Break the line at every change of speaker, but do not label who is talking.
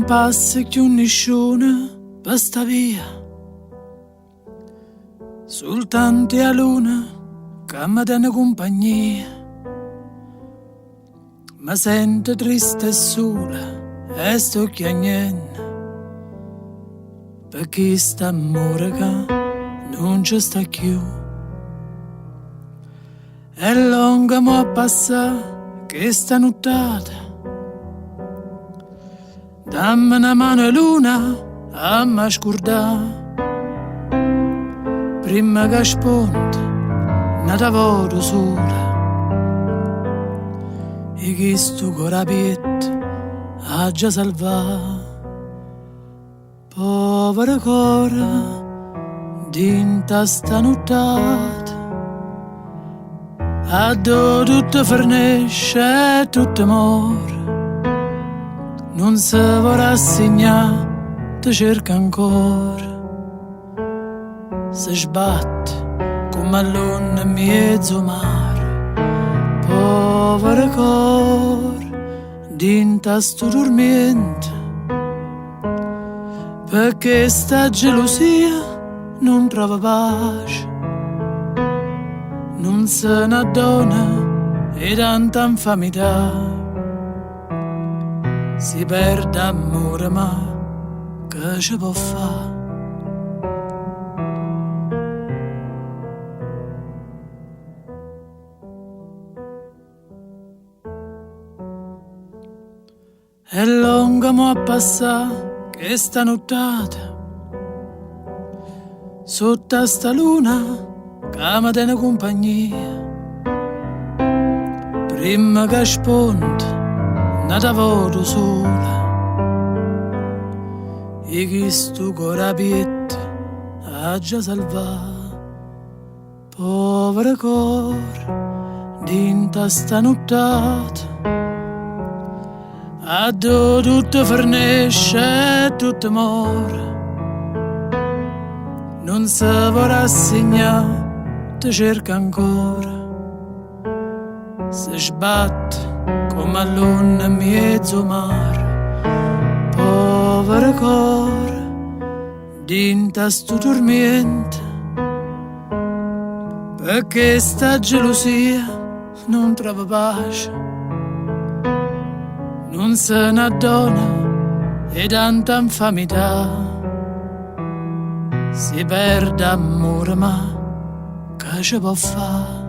passa più nessuno per sta via, soltanto la luna che mi dà compagnia. Mi sento triste e sola e sto chiagnendo, perché sta amore che non ci sta più. E lunga mo passa che sta nottata, dammi una mano luna a mi scordare, prima che sponda nata voto sola, e che sto corapietto ha già salvato. Povera cora dinta sta nottata, a do tutto fornisce e tutto muore, non si vorrà rassegnare, ti cerca ancora, si sbatte come all'onna in mezzo mare. Povera cor dinta sto dormiente, perché sta gelosia non trova pace, non se ne addona e tanta infamità, si perde amore ma che ci può fare? E lunga mo a passare che sta nottata, sotto a sta luna che mi tiene compagnia, prima che sponda nata voto sola, e che sto corapietto ha già salvato. Povera cor dinta sta nottata, a do tutto fornisce e tutto muore, non si vorrà rassegnare, ti cerca ancora, si sbatte come all'onna in mezzo mare. Povera cor dinta sto dormiente, perché sta gelosia non trova pace, non se ne addona e tanta infamità, si perde amore ma che ci può fare?